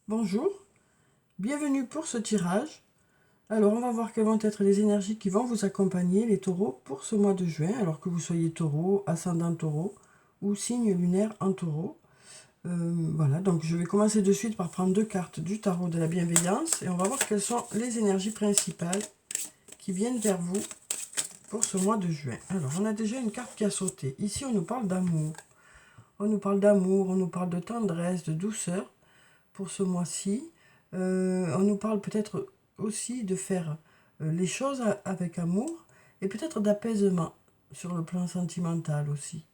Bonjour, bienvenue pour ce tirage. Alors on va voir quelles vont être les énergies qui vont vous accompagner, les taureaux, pour ce mois de juin, alors que vous soyez taureau, ascendant taureau ou signe lunaire en taureau. Voilà, donc je vais commencer de suite par prendre deux cartes du tarot de la bienveillance et on va voir quelles sont les énergies principales qui viennent vers vous pour ce mois de juin. Alors on a déjà une carte qui a sauté. Ici on nous parle d'amour. On nous parle d'amour, on nous parle de tendresse, de douceur pour ce mois-ci. On nous parle peut-être aussi de faire les choses avec amour et peut-être d'apaisement sur le plan sentimental aussi.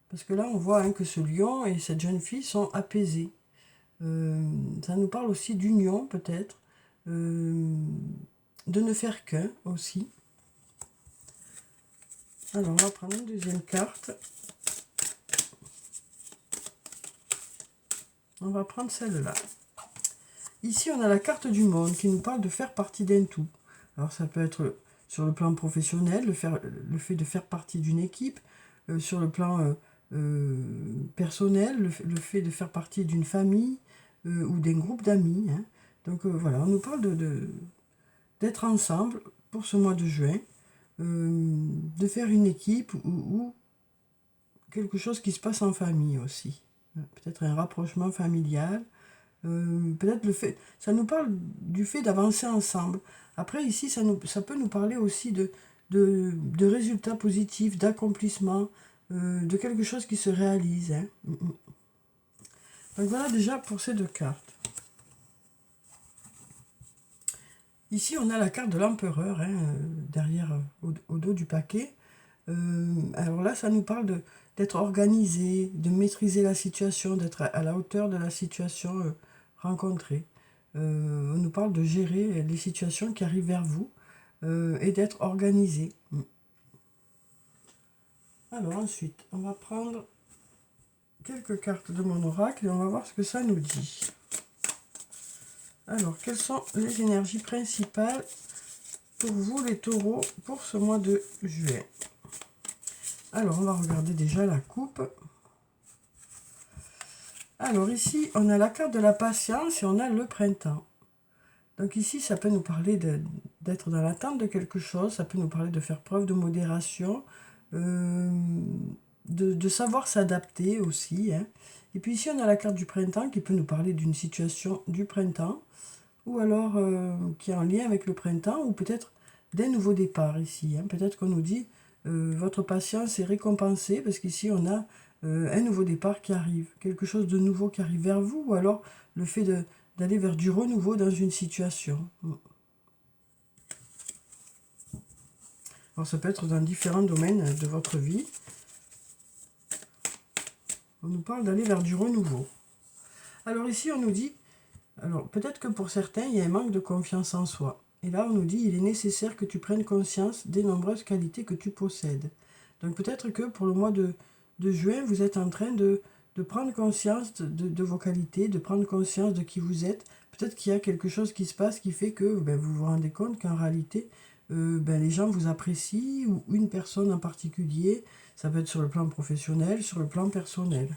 Parce que là, on voit que ce lion et cette jeune fille sont apaisés. Ça nous parle aussi d'union peut-être, de ne faire qu'un aussi. Alors, on va prendre une deuxième carte. On va prendre celle-là. Ici, on a la carte du monde qui nous parle de faire partie d'un tout. Alors, ça peut être sur le plan professionnel, le fait de faire partie d'une équipe, sur le plan personnel, le fait de faire partie d'une famille ou d'un groupe d'amis. Donc, voilà, on nous parle d'être ensemble pour ce mois de juin, de faire une équipe ou quelque chose qui se passe en famille aussi. Peut-être un rapprochement familial. Peut-être ça nous parle du fait d'avancer ensemble. Après, ici, ça peut nous parler aussi de résultats positifs, d'accomplissement, de quelque chose qui se réalise. Donc voilà déjà pour ces deux cartes. Ici, on a la carte de l'empereur, derrière, au dos du paquet. Alors là, ça nous parle d'être organisé, de maîtriser la situation, d'être à la hauteur de la situation rencontrée. On nous parle de gérer les situations qui arrivent vers vous et d'être organisé. Alors ensuite, on va prendre quelques cartes de mon oracle et on va voir ce que ça nous dit. Alors, quelles sont les énergies principales pour vous les taureaux pour ce mois de juin? Alors, on va regarder déjà la coupe. Alors ici, on a la carte de la patience et on a le printemps. Donc ici, ça peut nous parler d'être dans l'attente de quelque chose, ça peut nous parler de faire preuve de modération, de savoir s'adapter aussi. Et puis ici, on a la carte du printemps qui peut nous parler d'une situation du printemps, ou alors qui est en lien avec le printemps, ou peut-être d'un nouveau départ ici. Peut-être qu'on nous dit, votre patience est récompensée, parce qu'ici, on a un nouveau départ qui arrive, quelque chose de nouveau qui arrive vers vous, ou alors le fait d'aller vers du renouveau dans une situation. Alors ça peut être dans différents domaines de votre vie. On nous parle d'aller vers du renouveau. Alors ici on nous dit, alors peut-être que pour certains il y a un manque de confiance en soi. Et là on nous dit, il est nécessaire que tu prennes conscience des nombreuses qualités que tu possèdes. Donc peut-être que pour le mois de juin, vous êtes en train de prendre conscience de vos qualités, de prendre conscience de qui vous êtes. Peut-être qu'il y a quelque chose qui se passe qui fait que vous vous rendez compte qu'en réalité, les gens vous apprécient, ou une personne en particulier. Ça peut être sur le plan professionnel, sur le plan personnel.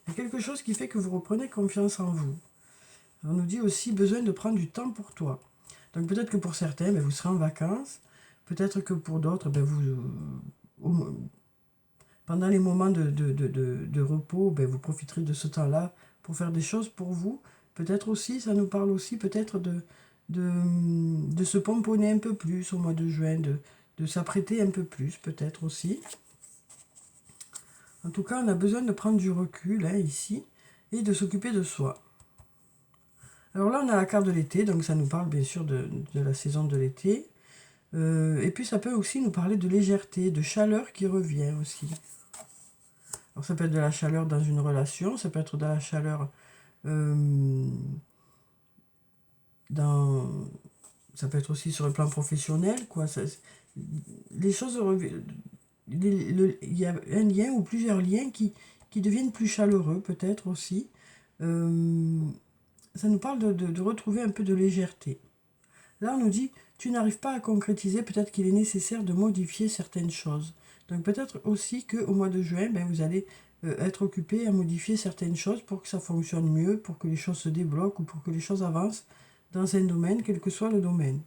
Il y a quelque chose qui fait que vous reprenez confiance en vous. On nous dit aussi besoin de prendre du temps pour toi. Donc peut-être que pour certains, vous serez en vacances. Peut-être que pour d'autres, pendant les moments de repos, vous profiterez de ce temps-là pour faire des choses pour vous. Peut-être aussi, ça nous parle aussi peut-être de se pomponner un peu plus au mois de juin, de s'apprêter un peu plus peut-être aussi. En tout cas, on a besoin de prendre du recul ici et de s'occuper de soi. Alors là, on a la carte de l'été, donc ça nous parle bien sûr de la saison de l'été. Et puis ça peut aussi nous parler de légèreté, de chaleur qui revient aussi. Alors ça peut être de la chaleur dans une relation, ça peut être de la chaleur ça peut être aussi sur le plan professionnel, quoi. Les choses il y a un lien ou plusieurs liens qui deviennent plus chaleureux, peut-être aussi. Ça nous parle de retrouver un peu de légèreté. Là, on nous dit, tu n'arrives pas à concrétiser, peut-être qu'il est nécessaire de modifier certaines choses. Donc peut-être aussi qu'au mois de juin, vous allez être occupé à modifier certaines choses pour que ça fonctionne mieux, pour que les choses se débloquent ou pour que les choses avancent dans un domaine, quel que soit le domaine.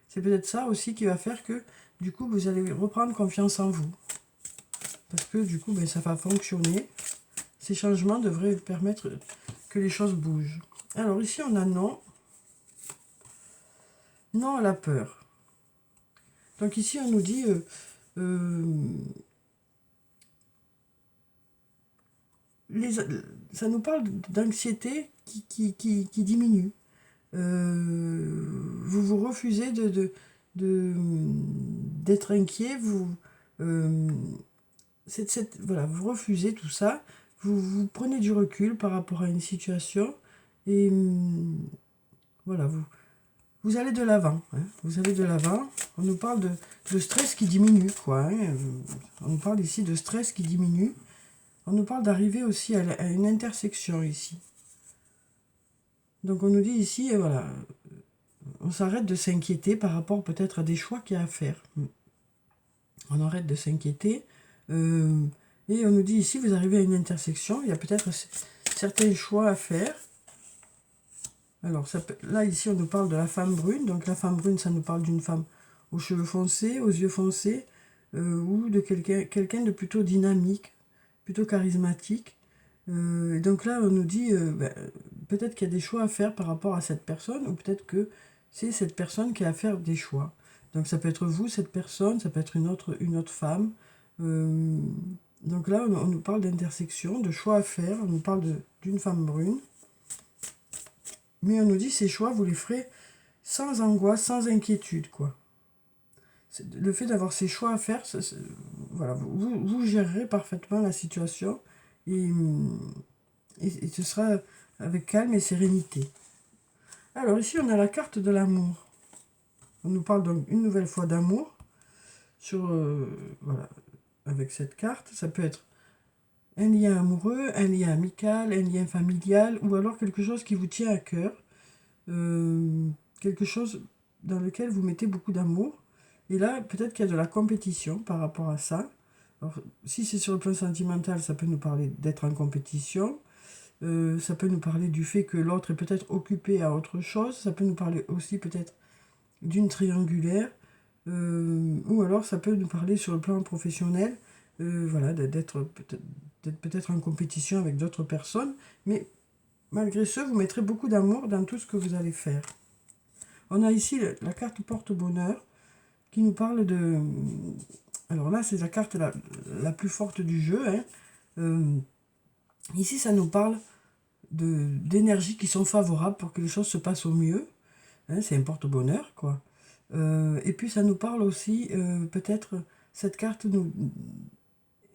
C'est peut-être ça aussi qui va faire que, du coup, vous allez reprendre confiance en vous. Parce que, du coup, ben, ça va fonctionner. Ces changements devraient permettre que les choses bougent. Alors, ici, on a non. Non à la peur. Donc, ici, on nous dit... ça nous parle d'anxiété qui diminue. Vous vous refusez d'être inquiet, voilà, vous refusez tout ça, vous prenez du recul par rapport à une situation et voilà, vous allez de l'avant. Hein, vous allez de l'avant. On nous parle de stress qui diminue, quoi. Hein, on nous parle ici de stress qui diminue. On nous parle d'arriver aussi à une intersection ici. Donc on nous dit ici, voilà, on s'arrête de s'inquiéter par rapport peut-être à des choix qu'il y a à faire. On arrête de s'inquiéter. Et on nous dit ici, vous arrivez à une intersection, il y a peut-être certains choix à faire. Alors là, ici, on nous parle de la femme brune. Donc la femme brune, ça nous parle d'une femme aux cheveux foncés, aux yeux foncés, ou de quelqu'un de plutôt dynamique, plutôt charismatique. Donc là, on nous dit, peut-être qu'il y a des choix à faire par rapport à cette personne, ou peut-être que c'est cette personne qui a à faire des choix. Donc ça peut être vous, cette personne, ça peut être une autre femme. Donc là, on nous parle d'intersection, de choix à faire, on nous parle d'une femme brune. Mais on nous dit, ces choix, vous les ferez sans angoisse, sans inquiétude, quoi. Le fait d'avoir ces choix à faire, voilà, vous gérerez parfaitement la situation et ce sera avec calme et sérénité. Alors ici, on a la carte de l'amour. On nous parle donc une nouvelle fois d'amour. Voilà, avec cette carte, ça peut être un lien amoureux, un lien amical, un lien familial, ou alors quelque chose qui vous tient à cœur. Quelque chose dans lequel vous mettez beaucoup d'amour. Et là, peut-être qu'il y a de la compétition par rapport à ça. Alors, si c'est sur le plan sentimental, ça peut nous parler d'être en compétition. Ça peut nous parler du fait que l'autre est peut-être occupé à autre chose. Ça peut nous parler aussi peut-être d'une triangulaire. Ou alors ça peut nous parler sur le plan professionnel. Voilà, d'être peut-être en compétition avec d'autres personnes. Mais malgré ce, vous mettrez beaucoup d'amour dans tout ce que vous allez faire. On a ici la carte porte-bonheur qui nous parle de... Alors là, c'est la carte la plus forte du jeu. Hein. Ici, ça nous parle d'énergies qui sont favorables pour que les choses se passent au mieux. Hein, c'est un porte-bonheur, quoi. Et puis, ça nous parle aussi, peut-être, cette carte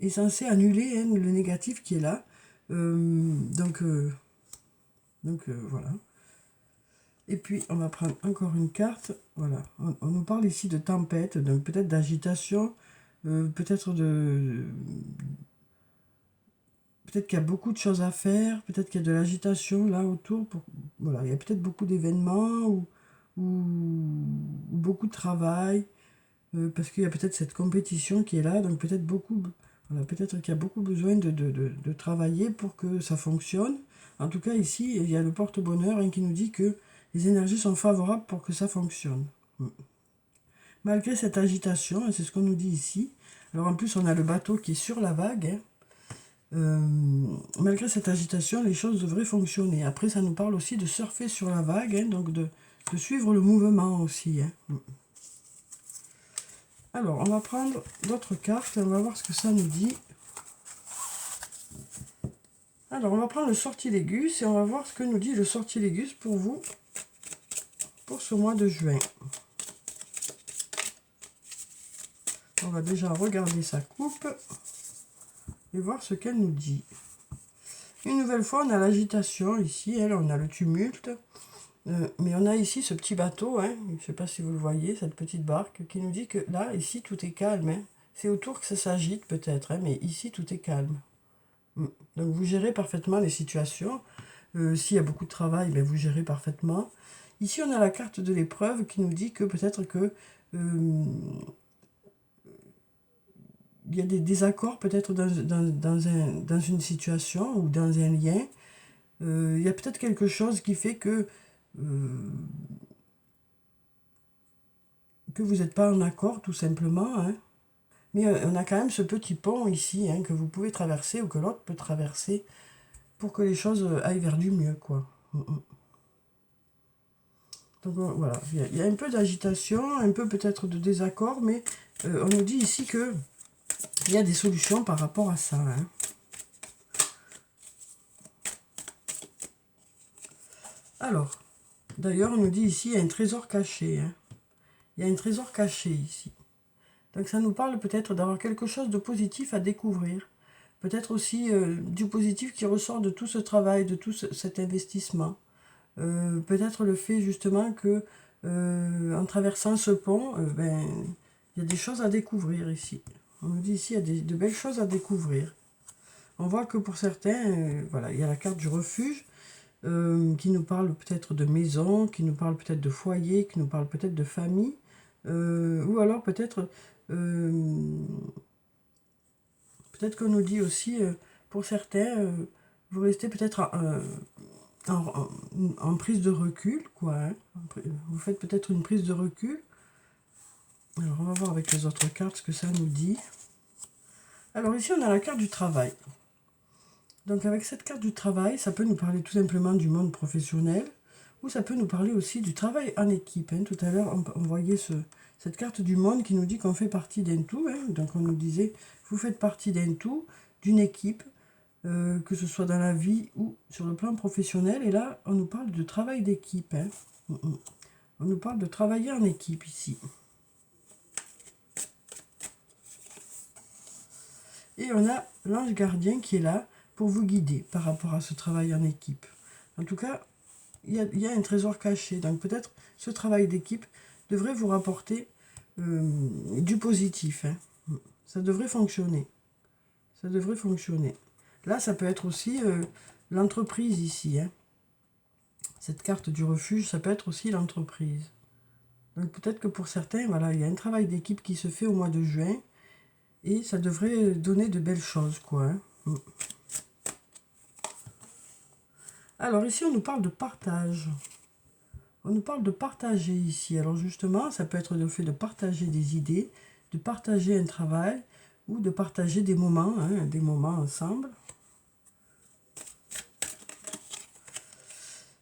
est censée annuler hein, le négatif qui est là. Donc voilà. Et puis, on va prendre encore une carte. Voilà. On nous parle ici de tempête, donc peut-être d'agitation, peut-être peut-être qu'il y a beaucoup de choses à faire, peut-être qu'il y a de l'agitation là autour. Voilà, il y a peut-être beaucoup d'événements ou beaucoup de travail, parce qu'il y a peut-être cette compétition qui est là, donc peut-être voilà, peut-être qu'il y a beaucoup besoin de travailler pour que ça fonctionne. En tout cas, ici, il y a le porte-bonheur hein, qui nous dit que les énergies sont favorables pour que ça fonctionne. Malgré cette agitation, c'est ce qu'on nous dit ici. Alors en plus, on a le bateau qui est sur la vague. Malgré cette agitation, les choses devraient fonctionner. Après, ça nous parle aussi de surfer sur la vague, hein, donc de suivre le mouvement aussi. Hein. Alors, on va prendre d'autres cartes et on va voir ce que ça nous dit. Alors, on va prendre le sortilègus et on va voir ce que nous dit le sortilègus pour vous, pour ce mois de juin. On va déjà regarder sa coupe et voir ce qu'elle nous dit. Une nouvelle fois, on a l'agitation ici, on a le tumulte. Mais on a ici ce petit bateau, hein, je ne sais pas si vous le voyez, cette petite barque, qui nous dit que là, ici, tout est calme. Hein. C'est autour que ça s'agite peut-être, hein, mais ici, tout est calme. Donc vous gérez parfaitement les situations. S'il y a beaucoup de travail, ben, vous gérez parfaitement. Ici, on a la carte de l'épreuve qui nous dit que peut-être que il y a des désaccords peut-être dans une situation ou dans un lien. Il y a peut-être quelque chose qui fait que vous n'êtes pas en accord, tout simplement, hein. Mais on a quand même ce petit pont ici, hein, que vous pouvez traverser ou que l'autre peut traverser pour que les choses aillent vers du mieux, quoi. Donc voilà, il y a un peu d'agitation, un peu peut-être de désaccord, mais on nous dit ici que il y a des solutions par rapport à ça, hein. Alors, d'ailleurs, on nous dit ici, il y a un trésor caché, hein. Il y a un trésor caché ici. Donc ça nous parle peut-être d'avoir quelque chose de positif à découvrir. Peut-être aussi du positif qui ressort de tout ce travail, de tout cet investissement. Peut-être le fait justement que en traversant ce pont, ben, il y a des choses à découvrir ici. On nous dit ici, il y a de belles choses à découvrir. On voit que pour certains, voilà, il y a la carte du refuge qui nous parle peut-être de maison, qui nous parle peut-être de foyer, qui nous parle peut-être de famille, ou alors peut-être peut-être qu'on nous dit aussi, pour certains, vous restez peut-être en prise de recul, quoi, hein. Vous faites peut-être une prise de recul. Alors, on va voir avec les autres cartes ce que ça nous dit. Alors, ici, on a la carte du travail. Donc, avec cette carte du travail, ça peut nous parler tout simplement du monde professionnel, ou ça peut nous parler aussi du travail en équipe, hein. Tout à l'heure, on voyait cette carte du monde qui nous dit qu'on fait partie d'un tout, hein. Donc, on nous disait, vous faites partie d'un tout, d'une équipe, que ce soit dans la vie ou sur le plan professionnel. Et là, on nous parle de travail d'équipe, hein. On nous parle de travailler en équipe ici. Et on a l'ange gardien qui est là pour vous guider par rapport à ce travail en équipe. En tout cas, il y a un trésor caché. Donc peut-être ce travail d'équipe devrait vous rapporter du positif, hein. Ça devrait fonctionner. Ça devrait fonctionner. Là, ça peut être aussi l'entreprise ici, hein. Cette carte du refuge, ça peut être aussi l'entreprise. Donc peut-être que pour certains, voilà, il y a un travail d'équipe qui se fait au mois de juin. Et ça devrait donner de belles choses, quoi, hein. Alors ici, on nous parle de partage. On nous parle de partager ici. Alors justement, ça peut être le fait de partager des idées, de partager un travail ou de partager des moments, hein, des moments ensemble.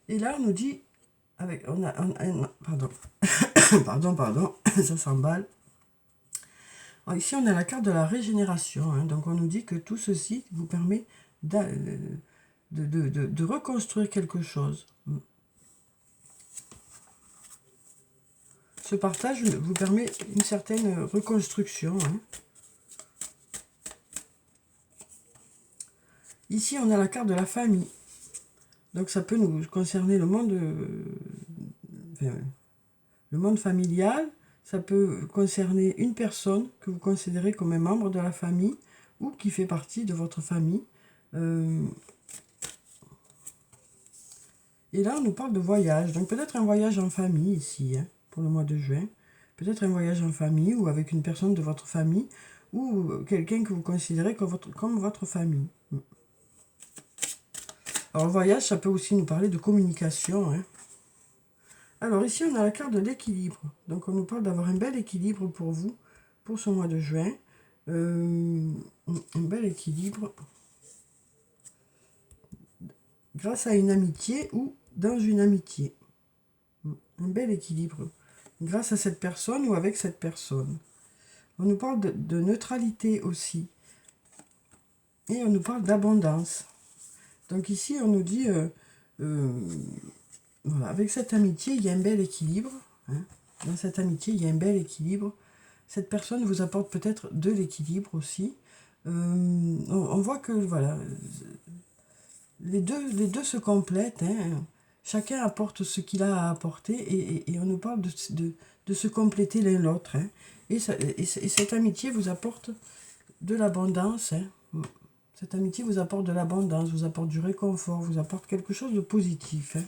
Et là, on nous dit, pardon, pardon, ça s'emballe. Ici, on a la carte de la régénération, hein. Donc on nous dit que tout ceci vous permet de reconstruire quelque chose. Ce partage vous permet une certaine reconstruction, hein. Ici, on a la carte de la famille. Donc ça peut nous concerner le monde familial. Ça peut concerner une personne que vous considérez comme un membre de la famille ou qui fait partie de votre famille. Et là, on nous parle de voyage. Donc peut-être un voyage en famille ici, hein, pour le mois de juin. Peut-être un voyage en famille ou avec une personne de votre famille ou quelqu'un que vous considérez comme votre famille. Alors le voyage, ça peut aussi nous parler de communication, hein. Alors ici, on a la carte de l'équilibre. Donc on nous parle d'avoir un bel équilibre pour vous, pour ce mois de juin. Un bel équilibre grâce à une amitié ou dans une amitié. Un bel équilibre grâce à cette personne ou avec cette personne. On nous parle de neutralité aussi. Et on nous parle d'abondance. Donc ici, on nous dit, voilà, avec cette amitié, il y a un bel équilibre, hein. Dans cette amitié, il y a un bel équilibre. Cette personne vous apporte peut-être de l'équilibre aussi. On voit que, voilà, les deux se complètent, hein. Chacun apporte ce qu'il a à apporter et on nous parle de se compléter l'un l'autre, hein. Et cette amitié vous apporte de l'abondance, hein. Cette amitié vous apporte de l'abondance, vous apporte du réconfort, vous apporte quelque chose de positif, hein.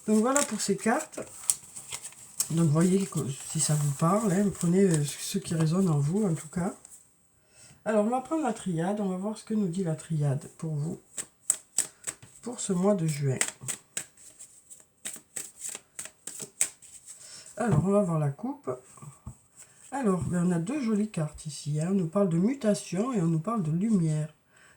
Donc voilà pour ces cartes. Donc voyez si ça vous parle, hein, prenez ce qui résonne en vous en tout cas. Alors on va prendre la triade, on va voir ce que nous dit la triade pour vous, pour ce mois de juin. Alors on va voir la coupe. Alors on a deux jolies cartes ici, hein. On nous parle de mutation et on nous parle de lumière.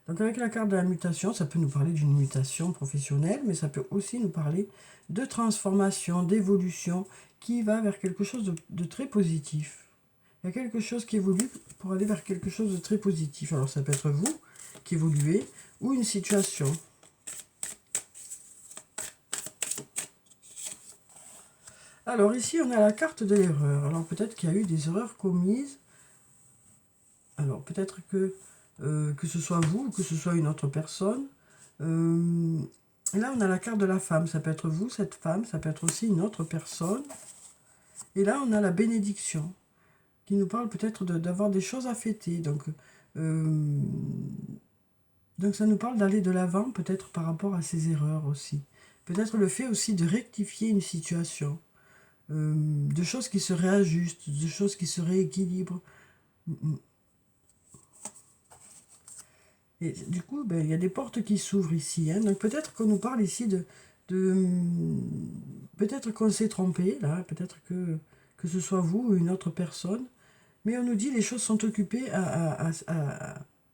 Donc avec la carte de la mutation, ça peut nous parler d'une mutation professionnelle, mais ça peut aussi nous parler de transformation, d'évolution, qui va vers quelque chose de très positif. Il y a quelque chose qui évolue pour aller vers quelque chose de très positif. Alors ça peut être vous qui évoluez ou une situation. Alors ici on a la carte de l'erreur. Alors peut-être qu'il y a eu des erreurs commises. Alors peut-être que ce soit vous ou que ce soit une autre personne. Et là on a la carte de la femme. Ça peut être vous, cette femme. Ça peut être aussi une autre personne. Et là on a la bénédiction, qui nous parle peut-être d'avoir des choses à fêter. Donc ça nous parle d'aller de l'avant, peut-être par rapport à ces erreurs aussi. Peut-être le fait aussi de rectifier une situation, de choses qui se réajustent, de choses qui se rééquilibrent. Et du coup, ben, il y a des portes qui s'ouvrent ici, hein. Donc peut-être qu'on nous parle ici peut-être qu'on s'est trompé, là, peut-être que ce soit vous ou une autre personne. Mais on nous dit les choses sont occupées à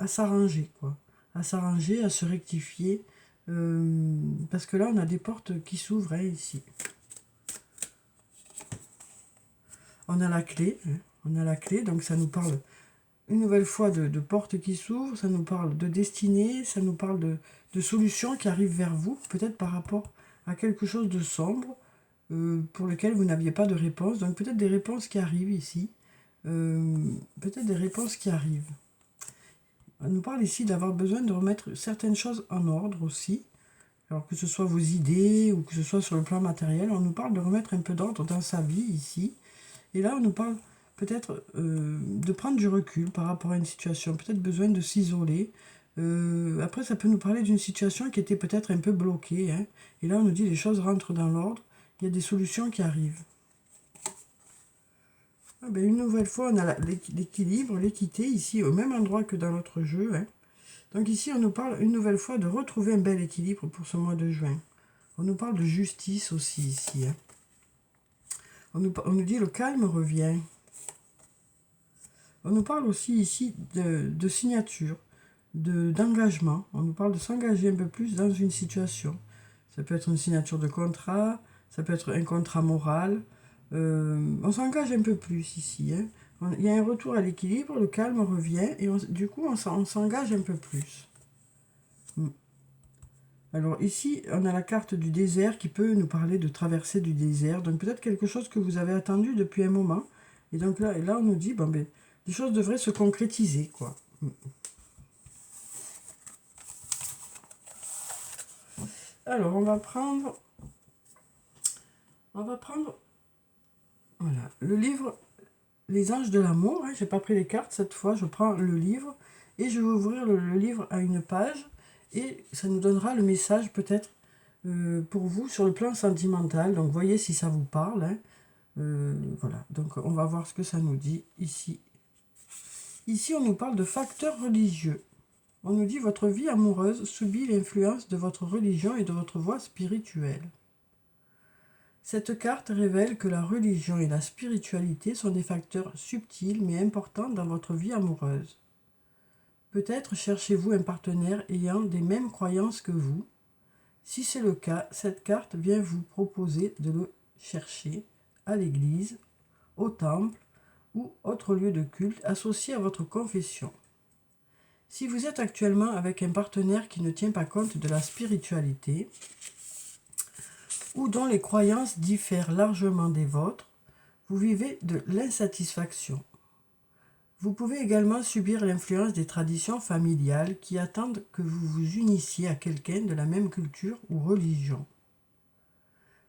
s'arranger, quoi. À s'arranger, à se rectifier. Parce que là, on a des portes qui s'ouvrent, hein, ici. On a la clé, hein. On a la clé, donc ça nous parle une nouvelle fois de portes qui s'ouvrent, ça nous parle de destinée, ça nous parle de solutions qui arrivent vers vous, peut-être par rapport à quelque chose de sombre, pour lequel vous n'aviez pas de réponse. Donc peut-être des réponses qui arrivent ici. Peut-être des réponses qui arrivent. On nous parle ici d'avoir besoin de remettre certaines choses en ordre aussi. Alors que ce soit vos idées ou que ce soit sur le plan matériel, on nous parle de remettre un peu d'ordre dans sa vie ici. Et là, on nous parle peut-être de prendre du recul par rapport à une situation, peut-être besoin de s'isoler. Après, ça peut nous parler d'une situation qui était peut-être un peu bloquée, hein. Et là, on nous dit les choses rentrent dans l'ordre, il y a des solutions qui arrivent. Ah ben, une nouvelle fois, on a l'équilibre, l'équité, ici, au même endroit que dans l'autre jeu, hein. Donc ici, on nous parle une nouvelle fois de retrouver un bel équilibre pour ce mois de juin. On nous parle de justice aussi ici, hein. On nous dit le calme revient. On nous parle aussi ici de signature, d'engagement. On nous parle de s'engager un peu plus dans une situation. Ça peut être une signature de contrat, ça peut être un contrat moral. On s'engage un peu plus ici, hein. Il y a un retour à l'équilibre, le calme revient et du coup on s'engage un peu plus. Alors ici, on a la carte du désert qui peut nous parler de traversée du désert. Donc peut-être quelque chose que vous avez attendu depuis un moment. Et donc là on nous dit, bon, ben, les choses devraient se concrétiser, quoi. Alors on va prendre voilà, le livre Les Anges de l'amour, hein. J'ai pas pris les cartes cette fois, je prends le livre et je vais ouvrir le livre à une page et ça nous donnera le message peut-être pour vous sur le plan sentimental. Donc voyez si ça vous parle, hein. Voilà, donc on va voir ce que ça nous dit ici. Ici on nous parle de facteurs religieux. On nous dit votre vie amoureuse subit l'influence de votre religion et de votre voie spirituelle. Cette carte révèle que la religion et la spiritualité sont des facteurs subtils mais importants dans votre vie amoureuse. Peut-être cherchez-vous un partenaire ayant des mêmes croyances que vous. Si c'est le cas, cette carte vient vous proposer de le chercher à l'église, au temple ou autre lieu de culte associé à votre confession. Si vous êtes actuellement avec un partenaire qui ne tient pas compte de la spiritualité, ou dont les croyances diffèrent largement des vôtres, vous vivez de l'insatisfaction. Vous pouvez également subir l'influence des traditions familiales qui attendent que vous vous unissiez à quelqu'un de la même culture ou religion.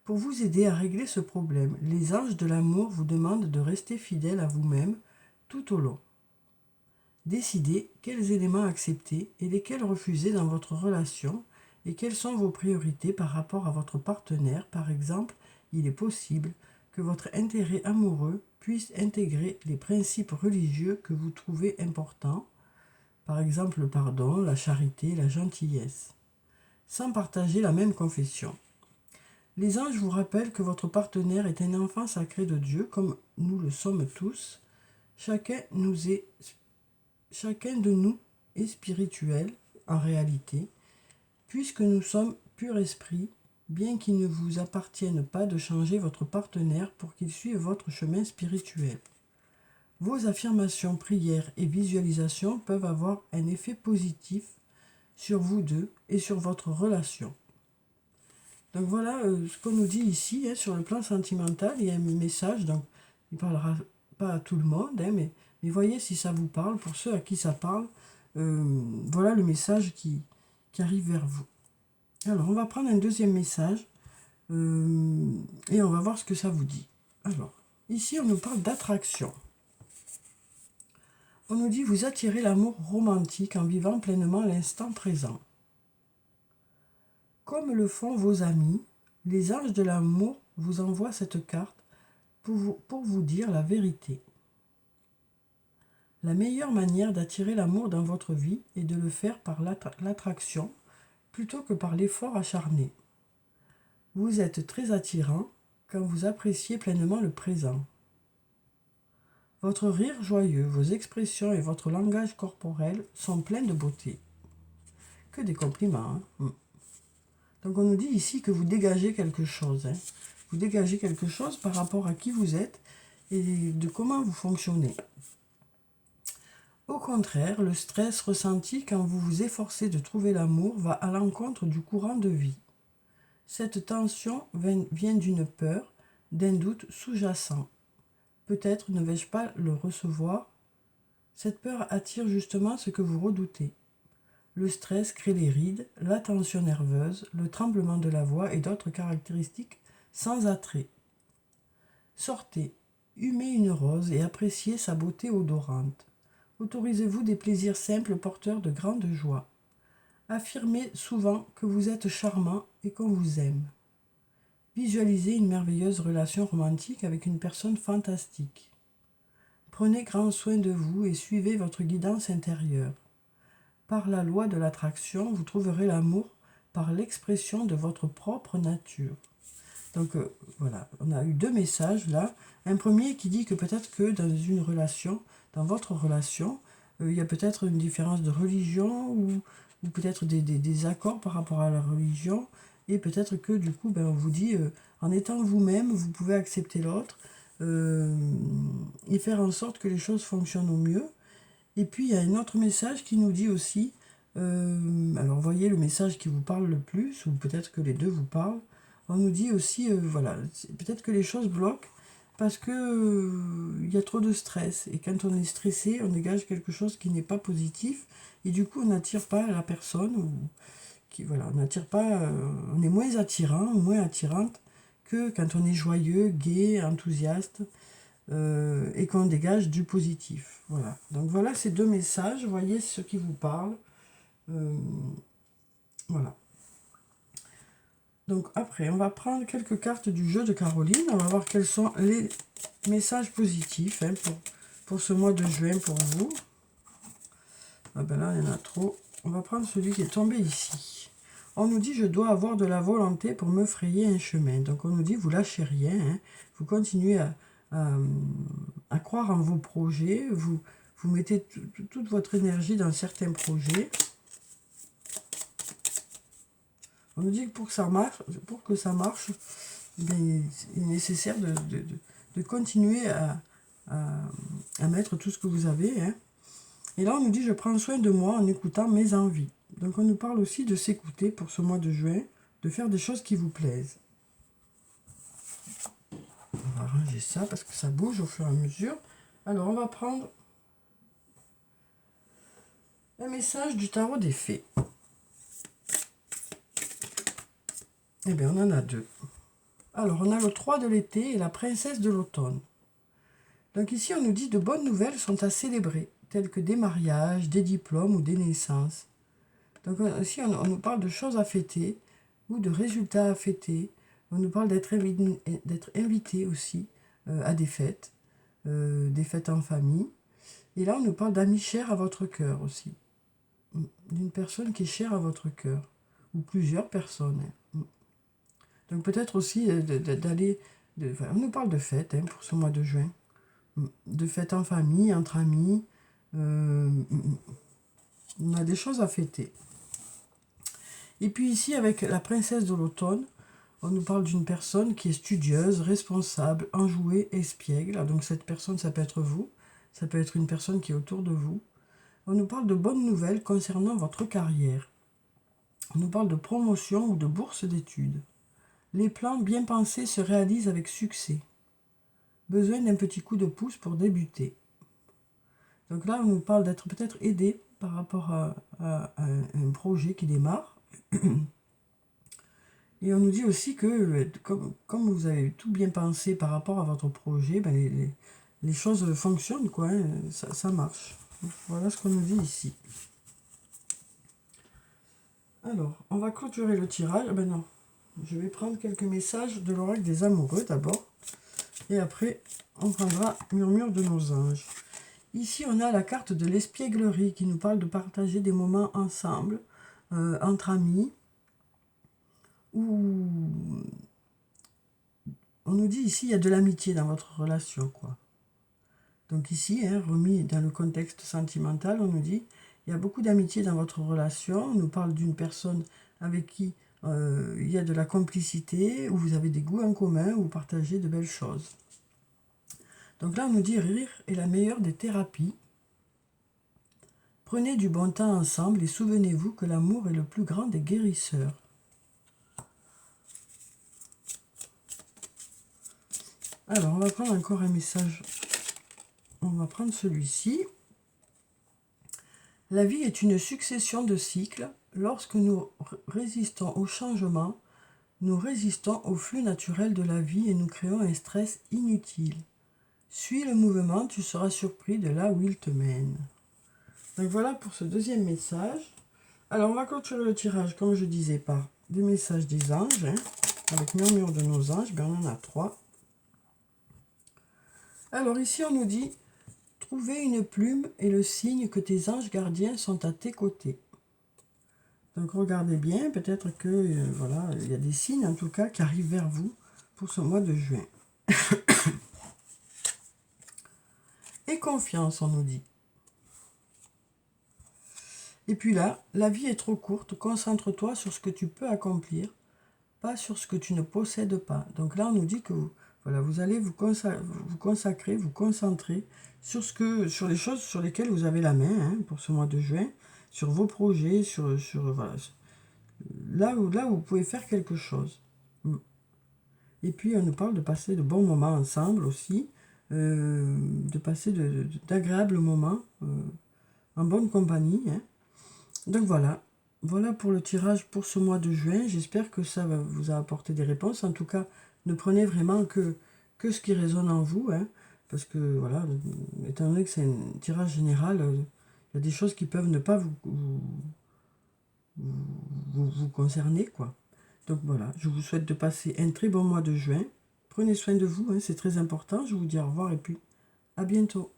Pour vous aider à régler ce problème, les anges de l'amour vous demandent de rester fidèle à vous-même tout au long. Décidez quels éléments accepter et lesquels refuser dans votre relation et quelles sont vos priorités par rapport à votre partenaire. Par exemple, il est possible que votre intérêt amoureux puisse intégrer les principes religieux que vous trouvez importants, par exemple le pardon, la charité, la gentillesse, sans partager la même confession. Les anges vous rappellent que votre partenaire est un enfant sacré de Dieu, comme nous le sommes tous. Chacun de nous est spirituel, en réalité, puisque nous sommes pur esprit, bien qu'il ne vous appartienne pas de changer votre partenaire pour qu'il suive votre chemin spirituel. Vos affirmations, prières et visualisations peuvent avoir un effet positif sur vous deux et sur votre relation. Donc voilà ce qu'on nous dit ici, sur le plan sentimental. Il y a un message, donc il ne parlera pas à tout le monde, mais voyez si ça vous parle. Pour ceux à qui ça parle, voilà le message qui arrive vers vous. Alors on va prendre un deuxième message et on va voir ce que ça vous dit. Alors, ici on nous parle d'attraction. On nous dit vous attirez l'amour romantique en vivant pleinement l'instant présent. Comme le font vos amis, les anges de l'amour vous envoient cette carte pour vous dire la vérité. La meilleure manière d'attirer l'amour dans votre vie est de le faire par l'attraction plutôt que par l'effort acharné. Vous êtes très attirant quand vous appréciez pleinement le présent. Votre rire joyeux, vos expressions et votre langage corporel sont pleins de beauté. Que des compliments. Donc on nous dit ici que vous dégagez quelque chose. Vous dégagez quelque chose par rapport à qui vous êtes et de comment vous fonctionnez. Au contraire, le stress ressenti quand vous vous efforcez de trouver l'amour va à l'encontre du courant de vie. Cette tension vient d'une peur, d'un doute sous-jacent. Peut-être ne vais-je pas le recevoir. Cette peur attire justement ce que vous redoutez. Le stress crée les rides, la tension nerveuse, le tremblement de la voix et d'autres caractéristiques sans attrait. Sortez, humez une rose et appréciez sa beauté odorante. Autorisez-vous des plaisirs simples porteurs de grande joie. Affirmez souvent que vous êtes charmant et qu'on vous aime. Visualisez une merveilleuse relation romantique avec une personne fantastique. Prenez grand soin de vous et suivez votre guidance intérieure. Par la loi de l'attraction, vous trouverez l'amour par l'expression de votre propre nature. Donc voilà, on a eu deux messages là. Un premier qui dit que peut-être que dans une relation, dans votre relation, il y a peut-être une différence de religion ou peut-être des accords par rapport à la religion. Et peut-être que du coup, on vous dit, en étant vous-même, vous pouvez accepter l'autre et faire en sorte que les choses fonctionnent au mieux. Et puis, il y a un autre message qui nous dit aussi, alors voyez le message qui vous parle le plus, ou peut-être que les deux vous parlent. On nous dit aussi, voilà, peut-être que les choses bloquent parce que il y a trop de stress. Et quand on est stressé, on dégage quelque chose qui n'est pas positif. Et du coup, on n'attire pas la personne. On n'attire pas, on est moins attirant, moins attirante que quand on est joyeux, gai, enthousiaste. Et qu'on dégage du positif. Voilà. Donc voilà ces deux messages. Voyez ce qui vous parle. Voilà. Donc après, on va prendre quelques cartes du jeu de Caroline. On va voir quels sont les messages positifs pour ce mois de juin pour vous. Ah ben là, il y en a trop. On va prendre celui qui est tombé ici. On nous dit, je dois avoir de la volonté pour me frayer un chemin. Donc on nous dit, vous lâchez rien. Vous continuez à croire en vos projets. Vous mettez toute votre énergie dans certains projets. On nous dit que pour que ça marche, il est nécessaire de continuer à mettre tout ce que vous avez. Et là, on nous dit, je prends soin de moi en écoutant mes envies. Donc, on nous parle aussi de s'écouter pour ce mois de juin, de faire des choses qui vous plaisent. On va ranger ça parce que ça bouge au fur et à mesure. Alors, on va prendre un message du tarot des fées. Eh bien, on en a deux. Alors, on a le 3 de l'été et la princesse de l'automne. Donc ici, on nous dit de bonnes nouvelles sont à célébrer, telles que des mariages, des diplômes ou des naissances. Donc ici, on nous parle de choses à fêter ou de résultats à fêter, On nous parle d'être invité aussi à des fêtes en famille. Et là, on nous parle d'amis chers à votre cœur aussi. D'une personne qui est chère à votre cœur. Ou plusieurs personnes. Donc peut-être aussi d'aller... on nous parle de fêtes pour ce mois de juin. De fêtes en famille, entre amis. On a des choses à fêter. Et puis ici, avec la princesse de l'automne, on nous parle d'une personne qui est studieuse, responsable, enjouée, espiègle. Donc cette personne, ça peut être vous. Ça peut être une personne qui est autour de vous. On nous parle de bonnes nouvelles concernant votre carrière. On nous parle de promotion ou de bourse d'études. Les plans bien pensés se réalisent avec succès. Besoin d'un petit coup de pouce pour débuter. Donc là, on nous parle d'être peut-être aidé par rapport à un projet qui démarre. Et on nous dit aussi que, comme vous avez tout bien pensé par rapport à votre projet, ben les choses fonctionnent, quoi, hein, ça marche. Voilà ce qu'on nous dit ici. Alors, on va clôturer le tirage. Ben non, je vais prendre quelques messages de l'oracle des amoureux d'abord. Et après, on prendra Murmure de nos anges. Ici, on a la carte de l'espièglerie qui nous parle de partager des moments ensemble, entre amis. Ou on nous dit ici, il y a de l'amitié dans votre relation, quoi. Donc ici, remis dans le contexte sentimental, on nous dit, il y a beaucoup d'amitié dans votre relation. On nous parle d'une personne avec qui il y a de la complicité, où vous avez des goûts en commun, où vous partagez de belles choses. Donc là, on nous dit, rire est la meilleure des thérapies. Prenez du bon temps ensemble et souvenez-vous que l'amour est le plus grand des guérisseurs. Alors, on va prendre encore un message. On va prendre celui-ci. La vie est une succession de cycles. Lorsque nous résistons au changement, nous résistons au flux naturel de la vie et nous créons un stress inutile. Suis le mouvement, tu seras surpris de là où il te mène. Donc voilà pour ce deuxième message. Alors on va clôturer le tirage, comme je disais, par des messages des anges. Avec Murmure de nos anges, ben on en a 3. Alors ici on nous dit, trouver une plume est le signe que tes anges gardiens sont à tes côtés. Donc regardez bien, peut-être que voilà, il y a des signes en tout cas qui arrivent vers vous pour ce mois de juin. Et confiance, on nous dit. Et puis là, la vie est trop courte, concentre-toi sur ce que tu peux accomplir, pas sur ce que tu ne possèdes pas. Donc là, on nous dit que voilà, vous allez vous consacrer, vous concentrer sur les choses sur lesquelles vous avez la main pour ce mois de juin, sur vos projets, voilà, là où vous pouvez faire quelque chose. Et puis, on nous parle de passer de bons moments ensemble aussi, de passer d'agréables moments en bonne compagnie. Donc voilà pour le tirage pour ce mois de juin. J'espère que ça vous a apporté des réponses. En tout cas, ne prenez vraiment que ce qui résonne en vous. Parce que, voilà, étant donné que c'est un tirage général, il y a des choses qui peuvent ne pas vous concerner, quoi. Donc voilà, je vous souhaite de passer un très bon mois de juin. Prenez soin de vous, c'est très important. Je vous dis au revoir et puis à bientôt.